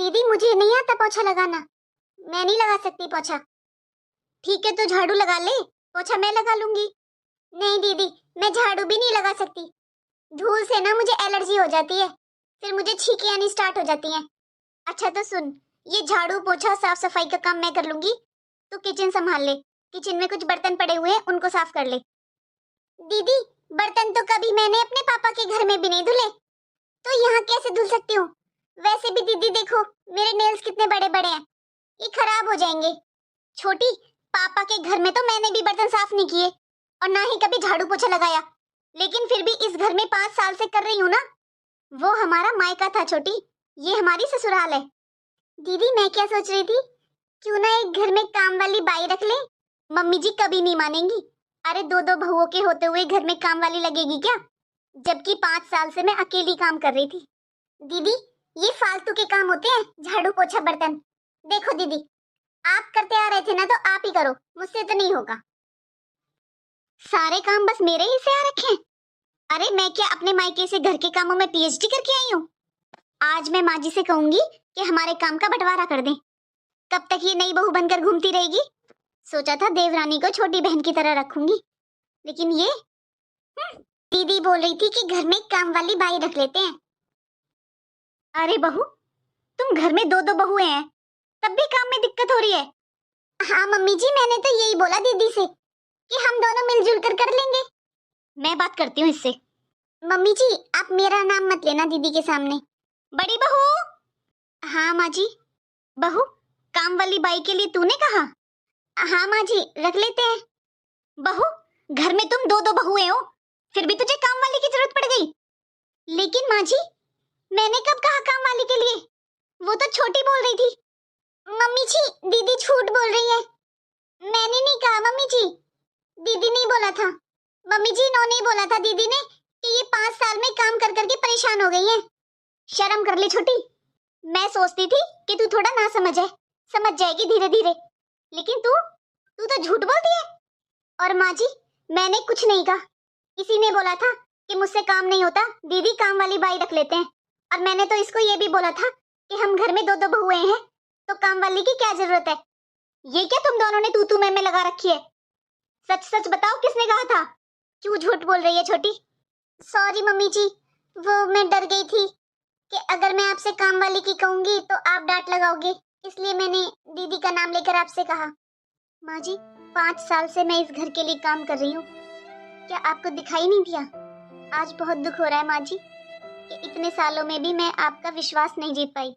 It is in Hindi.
दीदी मुझे नहीं आता पोछा लगाना, मैं नहीं लगा सकती पोछा। ठीक है तो झाड़ू लगा ले, पोछा मैं लगा लूंगी। नहीं दीदी, मैं झाड़ू भी नहीं लगा सकती, धूल से ना मुझे एलर्जी हो जाती है, फिर मुझे छींकें आनी स्टार्ट हो जाती हैं। अच्छा तो सुन, ये झाड़ू पोछा साफ सफाई का काम मैं कर लूंगी, तू किचन संभाल ले। किचन में कुछ बर्तन पड़े हुए हैं, उनको साफ कर ले। दीदी बर्तन तो कभी मैंने अपने पापा के घर में भी नहीं धुले, तो यहाँ कैसे धुल सकती हूँ? वैसे भी दीदी देखो मेरे नेल्स कितने बड़े बड़े हैं, ये खराब हो जाएंगे। छोटी, पापा के घर में तो मैंने भी बर्तन साफ नहीं किए और ना ही कभी झाड़ू पोछा लगाया, लेकिन फिर भी इस घर में 5 साल से कर रही हूँ ना। वो हमारा मायका था छोटी, ये हमारी ससुराल है। दीदी मैं क्या सोच रही थी, क्यों ना एक घर में काम वाली बाई रख ले। मम्मी जी कभी नहीं मानेंगी। अरे दो दो बहुओं के होते हुए घर में काम वाली लगेगी क्या? जबकि 5 साल से मैं अकेली काम कर रही थी। दीदी ये फालतू के काम होते हैं, झाड़ू पोछा बर्तन। देखो दीदी, आप करते आ रहे थे ना, तो आप ही करो, मुझसे तो नहीं होगा। सारे काम बस मेरे ही से आ रखे हैं। अरे मैं क्या अपने मायके से घर के कामों में पीएचडी करके आई हूँ? आज मैं माँ जी से कहूंगी कि हमारे काम का बंटवारा कर दें। कब तक ये नई बहू बनकर घूमती रहेगी? सोचा था देवरानी को छोटी बहन की तरह रखूंगी, लेकिन ये दीदी बोल रही थी कि घर में काम वाली बाई रख लेते हैं। अरे बहू, तुम घर में दो दो बहुएं हैं, तब भी काम में दिक्कत हो रही है। हाँ मम्मी जी, मैंने तो यही बोला दीदी से कि हम दोनों मिलजुल कर लेंगे। मैं बात करती हूँ इससे। मम्मी जी आप मेरा नाम मत लेना दीदी के सामने। बड़ी बहू। हाँ माँ जी। बहू, काम वाली बाई के लिए तूने कहा? हाँ माँ जी, रख लेते हैं। बहू, घर में तुम दो दो बहुएं हो, फिर भी तुझे काम वाली की जरूरत पड़ गई। लेकिन माँ जी, मैंने कब कहा काम वाली के लिए? वो तो छोटी बोल रही थी। मम्मी जी दीदी झूठ बोल रही है, मैंने नहीं कहा मम्मी जी, दीदी नहीं बोला था। मम्मी जी इन्होंने ही बोला था दीदी ने कि ये 5 साल में काम कर करके परेशान हो गई है। शर्म कर ले छोटी। मैं सोचती थी कि तू थोड़ा ना समझ है, समझ जाएगी धीरे धीरे, लेकिन तू तू तो झूठ बोलती है। और माँ जी मैंने कुछ नहीं कहा, किसी ने बोला था कि मुझसे काम नहीं होता, दीदी काम वाली बाई रख लेते हैं। और मैंने तो इसको ये भी बोला था कि हम घर में दो दो बहुएं हैं, तो काम वाली की क्या जरूरत है। ये क्या तुम दोनों ने तू मैं लगा रखी है? सच सच बताओ किसने कहा था? क्यों झूठ बोल रही है छोटी? सॉरी मम्मी जी, वो मैं डर गई थी कि अगर मैं आपसे काम वाली की कहूंगी तो आप डांट लगाओगे, इसलिए मैंने दीदी का नाम लेकर आपसे कहा। माँ जी 5 साल से मैं इस घर के लिए काम कर रही हूँ, क्या आपको दिखाई नहीं दिया? आज बहुत दुख हो रहा है माँ जी कि इतने सालों में भी मैं आपका विश्वास नहीं जीत पाई।